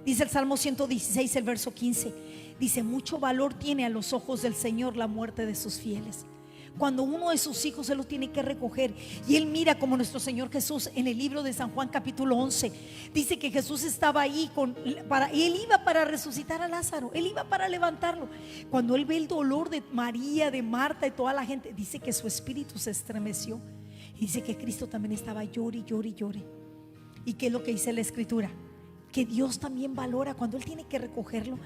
Dice el Salmo 116, el verso 15, dice, mucho valor tiene a los ojos del Señor la muerte de sus fieles. Cuando uno de sus hijos, Él lo tiene que recoger. Y Él mira como nuestro Señor Jesús en el libro de San Juan capítulo 11. Dice que Jesús estaba ahí Él iba para resucitar a Lázaro. Él iba para levantarlo. Cuando Él ve el dolor de María, de Marta y toda la gente, dice que su espíritu se estremeció. Y dice que Cristo también estaba llore, llore, llore. ¿Y qué es lo que dice la Escritura? Que Dios también valora cuando Él tiene que recogerlo.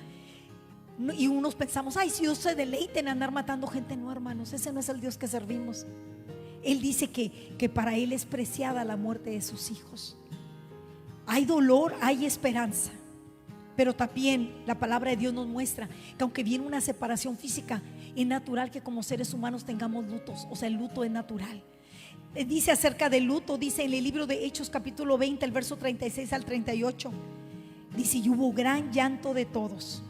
Y unos pensamos, ay, si Dios se deleita en andar matando gente. No, hermanos, ese no es el Dios que servimos. Él dice que para Él es preciada la muerte de sus hijos. Hay dolor, hay esperanza, pero también la palabra de Dios nos muestra que aunque viene una separación física, es natural que como seres humanos tengamos lutos. O sea, el luto es natural. Dice acerca del luto, dice en el libro de Hechos capítulo 20, el verso 36 al 38, dice, y hubo gran llanto de todos.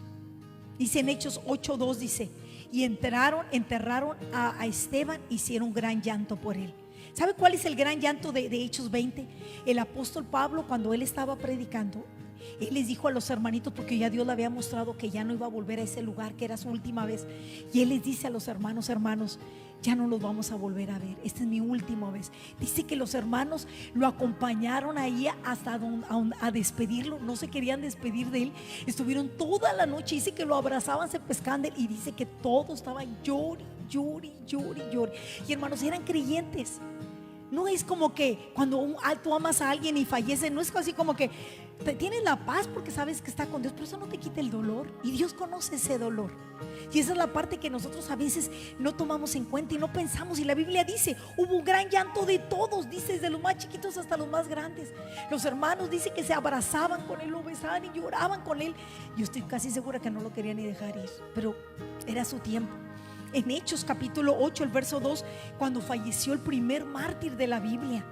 Dice en Hechos 8:2, dice, y enterraron a Esteban, hicieron gran llanto por él. ¿Sabe cuál es el gran llanto de Hechos 20? El apóstol Pablo, cuando él estaba predicando, él les dijo a los hermanitos, porque ya Dios le había mostrado que ya no iba a volver a ese lugar, que era su última vez. Y él les dice a los hermanos, ya no los vamos a volver a ver, esta es mi última vez. Dice que los hermanos lo acompañaron ahí hasta a despedirlo. No se querían despedir de él. Estuvieron toda la noche. Dice que lo abrazaban, se pescaban de él. Y dice que todos estaban llori. Y hermanos, eran creyentes. No es como que cuando tú amas a alguien y fallece, no es así como que tienes la paz porque sabes que está con Dios, pero eso no te quita el dolor. Y Dios conoce ese dolor. Y esa es la parte que nosotros a veces no tomamos en cuenta y no pensamos. Y la Biblia dice, hubo un gran llanto de todos, dice, desde los más chiquitos hasta los más grandes. Los hermanos dice que se abrazaban con él, lo besaban y lloraban con él. Yo estoy casi segura que no lo querían ni dejar ir, pero era su tiempo. En Hechos capítulo 8, el verso 2, cuando falleció el primer mártir de la Biblia,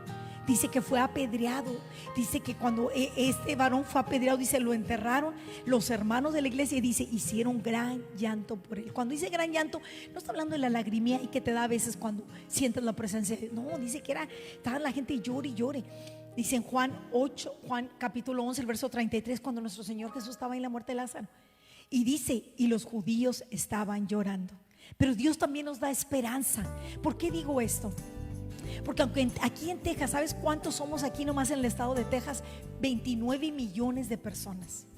dice que fue apedreado. Dice que cuando este varón fue apedreado, dice, lo enterraron los hermanos de la iglesia, y dice, hicieron gran llanto por él. Cuando dice gran llanto, no está hablando de la lagrimía y que te da a veces cuando sientes la presencia de Dios. No, dice que estaba la gente llore y llore. Dice en Juan capítulo 11, el verso 33, cuando nuestro Señor Jesús estaba en la muerte de Lázaro, y dice, y los judíos estaban llorando. Pero Dios también nos da esperanza. ¿Por qué digo esto? Porque aunque aquí en Texas, ¿sabes cuántos somos aquí nomás en el estado de Texas? 29 millones de personas.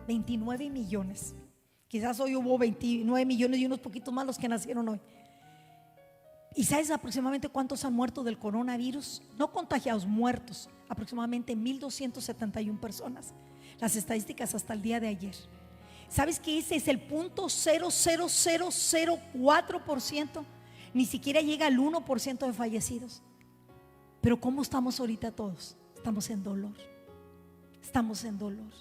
29 millones. Quizás hoy hubo 29 millones y unos poquitos más los que nacieron hoy. ¿Y sabes aproximadamente cuántos han muerto del coronavirus? No contagiados, muertos. Aproximadamente 1,271 personas. Las estadísticas hasta el día de ayer. ¿Sabes que ese es el 0.00004%? Ni siquiera llega al 1% de fallecidos. Pero ¿cómo estamos ahorita todos? Estamos en dolor. Estamos en dolor.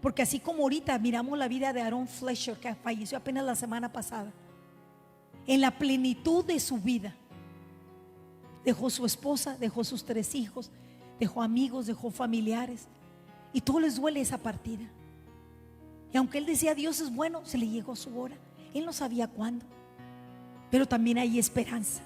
Porque así como ahorita miramos la vida de Aaron Fletcher, que falleció apenas la semana pasada, en la plenitud de su vida, dejó su esposa, dejó sus 3 hijos, dejó amigos, dejó familiares, y todo les duele esa partida. Y aunque él decía Dios es bueno, se le llegó su hora. Él no sabía cuándo. Pero también hay esperanza.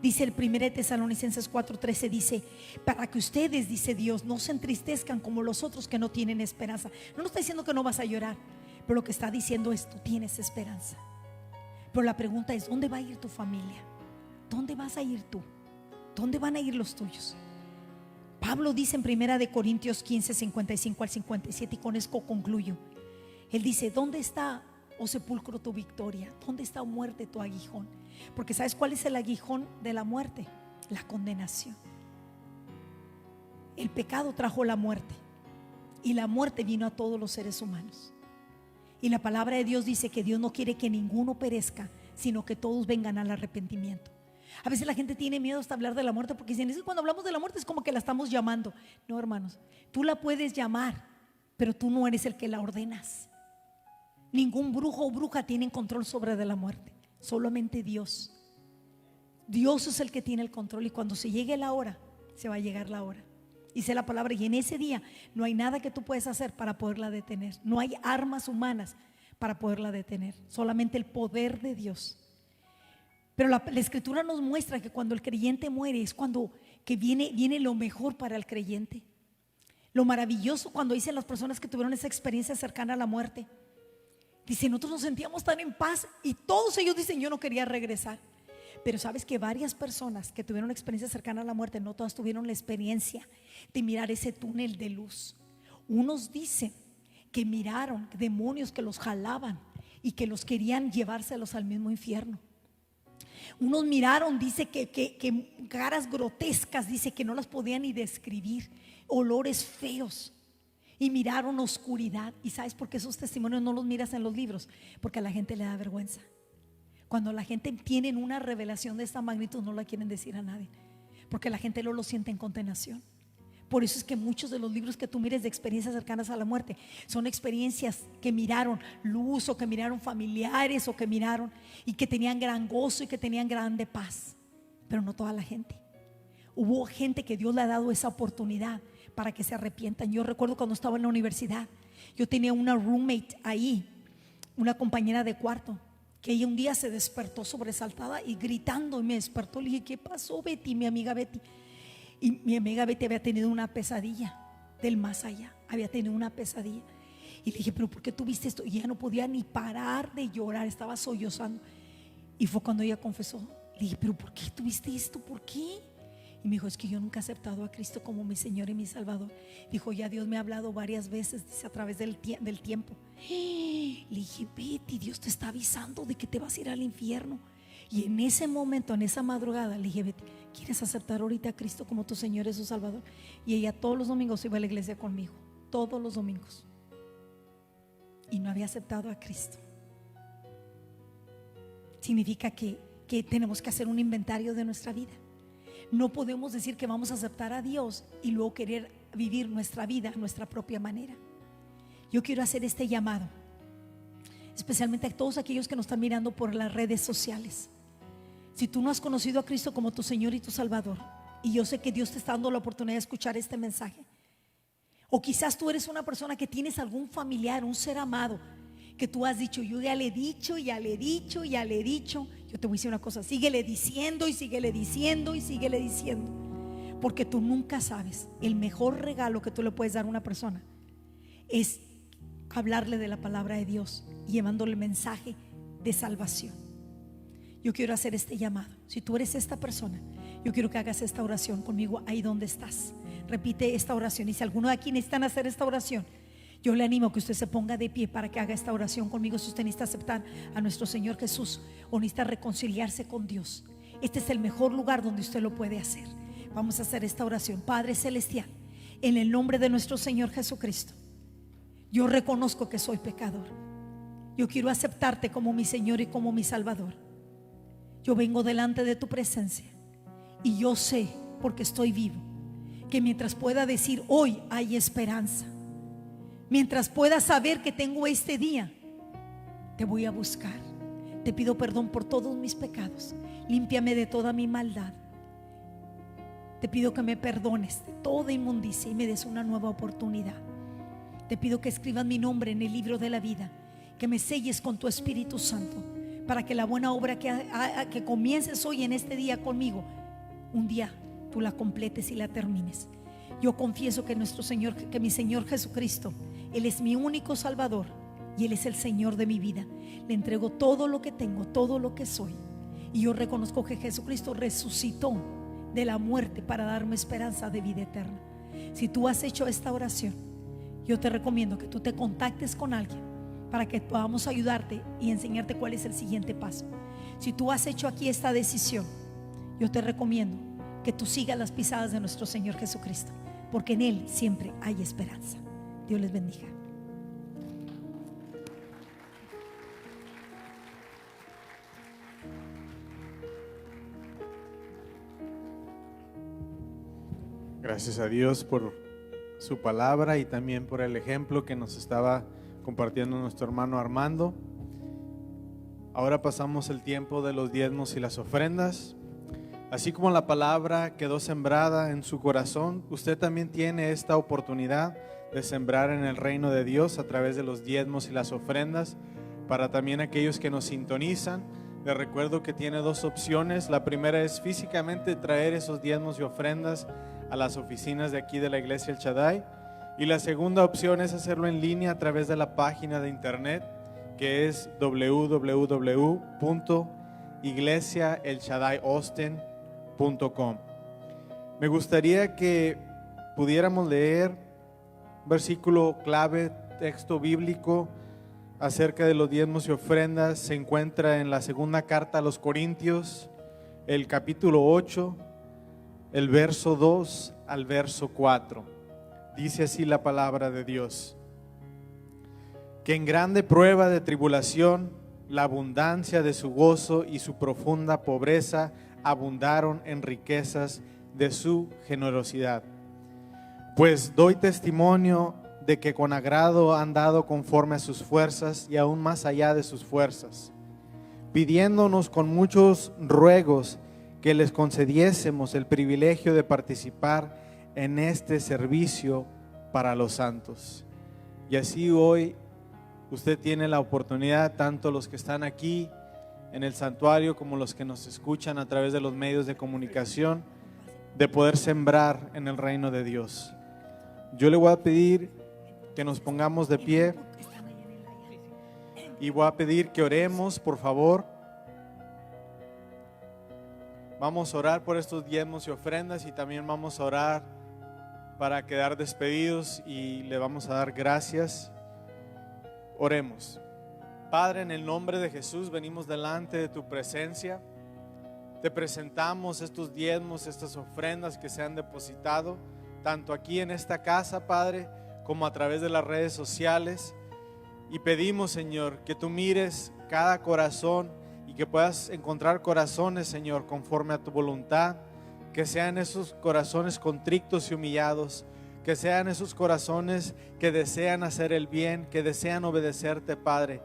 Dice el 1 Tesalonicenses 4:13, dice, para que ustedes, dice Dios, no se entristezcan como los otros que no tienen esperanza. No nos está diciendo que no vas a llorar, pero lo que está diciendo es, tú tienes esperanza. Pero la pregunta es, ¿dónde va a ir tu familia? ¿Dónde vas a ir tú? ¿Dónde van a ir los tuyos? Pablo dice en 1 Corintios 15, 55 al 57, y con esto concluyo. Él dice, ¿dónde está, oh sepulcro, tu victoria? ¿Dónde está, oh muerte, tu aguijón? Porque ¿sabes cuál es el aguijón de la muerte? La condenación. El pecado trajo la muerte, y la muerte vino a todos los seres humanos. Y la palabra de Dios dice que Dios no quiere que ninguno perezca, sino que todos vengan al arrepentimiento. A veces la gente tiene miedo hasta hablar de la muerte, porque dicen, es que cuando hablamos de la muerte es como que la estamos llamando. No, hermanos, tú la puedes llamar, pero tú no eres el que la ordenas. Ningún brujo o bruja tiene control sobre de la muerte, solamente Dios. Dios es el que tiene el control, y cuando se llegue la hora, se va a llegar la hora. Dice la palabra, y en ese día no hay nada que tú puedas hacer para poderla detener. No hay armas humanas para poderla detener, solamente el poder de Dios. Pero la escritura nos muestra que cuando el creyente muere es cuando que viene lo mejor para el creyente. Lo maravilloso cuando dicen las personas que tuvieron esa experiencia cercana a la muerte. Dicen, nosotros nos sentíamos tan en paz, y todos ellos dicen, yo no quería regresar. Pero sabes que varias personas que tuvieron experiencia cercana a la muerte, no todas tuvieron la experiencia de mirar ese túnel de luz. Unos dicen que miraron demonios que los jalaban y que los querían llevárselos al mismo infierno. Unos miraron, dice que caras grotescas, dice que no las podían ni describir, olores feos. Y miraron oscuridad. ¿Y sabes por qué esos testimonios no los miras en los libros? Porque a la gente le da vergüenza. Cuando la gente tiene una revelación de esta magnitud, no la quieren decir a nadie, porque la gente no lo siente en condenación. Por eso es que muchos de los libros que tú mires de experiencias cercanas a la muerte son experiencias que miraron luz, o que miraron familiares, o que miraron y que tenían gran gozo y que tenían grande paz. Pero no toda la gente. Hubo gente que Dios le ha dado esa oportunidad para que se arrepientan. Yo recuerdo cuando estaba en la universidad, yo tenía una roommate ahí, una compañera de cuarto, que ella un día se despertó sobresaltada y gritando, y me despertó. Le dije, ¿qué pasó, Betty? Mi amiga Betty. Y mi amiga Betty había tenido una pesadilla del más allá, había tenido una pesadilla. Y le dije, ¿pero por qué tuviste esto? Y ella no podía ni parar de llorar, estaba sollozando. Y fue cuando ella confesó. Le dije, ¿pero por qué tuviste esto? ¿Por qué? Y me dijo, es que yo nunca he aceptado a Cristo como mi Señor y mi Salvador. Dijo, ya Dios me ha hablado varias veces, dice, a través del tiempo. Le dije, Betty, Dios te está avisando de que te vas a ir al infierno. Y en ese momento, en esa madrugada, le dije, Betty, ¿quieres aceptar ahorita a Cristo como tu Señor y su Salvador? Y ella todos los domingos iba a la iglesia conmigo. todos los domingos y no había aceptado a Cristo. Significa que tenemos que hacer un inventario de nuestra vida. No podemos decir que vamos a aceptar a Dios y luego querer vivir nuestra vida a nuestra propia manera. Yo quiero hacer este llamado, especialmente a todos aquellos que nos están mirando por las redes sociales. Si tú no has conocido a Cristo como tu Señor y tu Salvador, y yo sé que Dios te está dando la oportunidad de escuchar este mensaje, o quizás tú eres una persona que tienes algún familiar, un ser amado, que tú has dicho, yo ya le he dicho, ya le he dicho, ya le he dicho. Yo te voy a decir una cosa, síguele diciendo y síguele diciendo y síguele diciendo, porque tú nunca sabes. El mejor regalo que tú le puedes dar a una persona es hablarle de la palabra de Dios y llevándole el mensaje de salvación. Yo quiero hacer este llamado. Si tú eres esta persona, yo quiero que hagas esta oración conmigo ahí donde estás. Repite esta oración, y si alguno de aquí necesitan hacer esta oración, yo le animo a que usted se ponga de pie para que haga esta oración conmigo. Si usted necesita aceptar a nuestro Señor Jesús o necesita reconciliarse con Dios, este es el mejor lugar donde usted lo puede hacer. Vamos a hacer esta oración. Padre celestial, en el nombre de nuestro Señor Jesucristo, yo reconozco que soy pecador. Yo quiero aceptarte como mi Señor y como mi Salvador. Yo vengo delante de tu presencia y yo sé, porque estoy vivo, que mientras pueda decir hoy hay esperanza, mientras pueda saber que tengo este día, te voy a buscar. Te pido perdón por todos mis pecados. Límpiame de toda mi maldad. Te pido que me perdones de toda inmundicia y me des una nueva oportunidad. Te pido que escribas mi nombre en el libro de la vida, que me selles con tu Espíritu Santo, para que la buena obra que comiences hoy en este día conmigo, un día tú la completes y la termines. Yo confieso que nuestro Señor, que mi Señor Jesucristo, Él es mi único Salvador y Él es el Señor de mi vida. Le entrego todo lo que tengo, todo lo que soy, y yo reconozco que Jesucristo resucitó de la muerte para darme esperanza de vida eterna. Si tú has hecho esta oración, yo te recomiendo que tú te contactes con alguien para que podamos ayudarte y enseñarte cuál es el siguiente paso. Si tú has hecho aquí esta decisión, yo te recomiendo que tú sigas las pisadas de nuestro Señor Jesucristo, porque en Él siempre hay esperanza. Dios les bendiga. Gracias a Dios por su palabra y también por el ejemplo que nos estaba compartiendo nuestro hermano Armando. Ahora pasamos el tiempo de los diezmos y las ofrendas. Así como la palabra quedó sembrada en su corazón, usted también tiene esta oportunidad de sembrar en el reino de Dios a través de los diezmos y las ofrendas. Para también aquellos que nos sintonizan, les recuerdo que tiene dos opciones. La primera es físicamente traer esos diezmos y ofrendas a las oficinas de aquí de la iglesia El Shaddai, y la segunda opción es hacerlo en línea a través de la página de internet, que es www.iglesiaelshaddaiaustin.com. Me gustaría que pudiéramos leer un versículo clave, texto bíblico acerca de los diezmos y ofrendas. Se encuentra en la segunda carta a los Corintios, el capítulo 8, el verso 2 al verso 4. Dice así la palabra de Dios: que en grande prueba de tribulación, la abundancia de su gozo y su profunda pobreza abundaron en riquezas de su generosidad. Pues doy testimonio de que con agrado han dado conforme a sus fuerzas y aún más allá de sus fuerzas, pidiéndonos con muchos ruegos que les concediésemos el privilegio de participar en este servicio para los santos. Y así hoy usted tiene la oportunidad, tanto los que están aquí en el santuario como los que nos escuchan a través de los medios de comunicación, de poder sembrar en el reino de Dios. Yo le voy a pedir que nos pongamos de pie y voy a pedir que oremos, por favor. Vamos a orar por estos diezmos y ofrendas, y también vamos a orar para quedar despedidos y le vamos a dar gracias. Oremos. Padre, en el nombre de Jesús venimos delante de tu presencia. Te presentamos estos diezmos, estas ofrendas que se han depositado tanto aquí en esta casa, Padre, como a través de las redes sociales. Y pedimos, Señor, que tú mires cada corazón y que puedas encontrar corazones, Señor, conforme a tu voluntad. Que sean esos corazones contritos y humillados. Que sean esos corazones que desean hacer el bien, que desean obedecerte, Padre.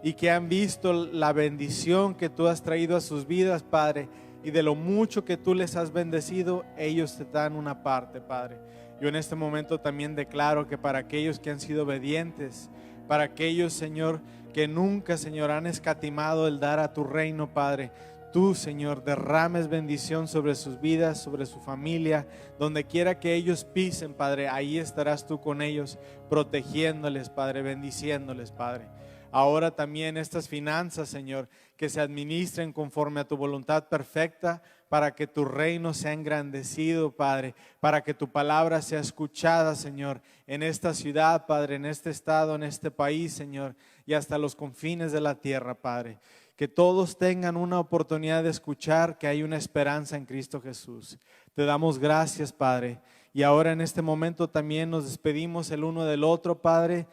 Y que han visto la bendición que tú has traído a sus vidas, Padre. Y de lo mucho que tú les has bendecido, ellos te dan una parte, Padre. Yo en este momento también declaro que para aquellos que han sido obedientes, para aquellos, Señor, que nunca, Señor, han escatimado el dar a tu reino, Padre, tú, Señor, derrames bendición sobre sus vidas, sobre su familia, donde quiera que ellos pisen, Padre, ahí estarás tú con ellos, protegiéndoles, Padre, bendiciéndoles, Padre. Ahora también estas finanzas, Señor, que se administren conforme a tu voluntad perfecta, para que tu reino sea engrandecido, Padre, para que tu palabra sea escuchada, Señor, en esta ciudad, Padre, en este estado, en este país, Señor, y hasta los confines de la tierra, Padre. Que todos tengan una oportunidad de escuchar que hay una esperanza en Cristo Jesús. Te damos gracias, Padre. Y ahora en este momento también nos despedimos el uno del otro, Padre.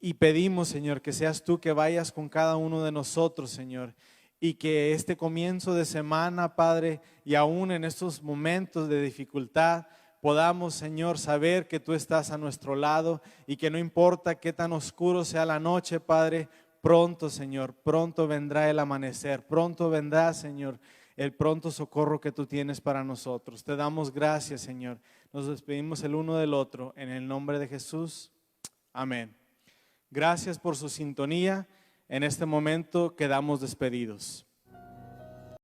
Y pedimos, Señor, que seas tú que vayas con cada uno de nosotros, Señor. Y que este comienzo de semana, Padre, y aún en estos momentos de dificultad, podamos, Señor, saber que tú estás a nuestro lado y que no importa qué tan oscuro sea la noche, Padre, pronto, Señor, pronto vendrá el amanecer, pronto vendrá, Señor, el pronto socorro que tú tienes para nosotros. Te damos gracias, Señor. Nos despedimos el uno del otro en el nombre de Jesús. Amén. Gracias por su sintonía. En este momento quedamos despedidos.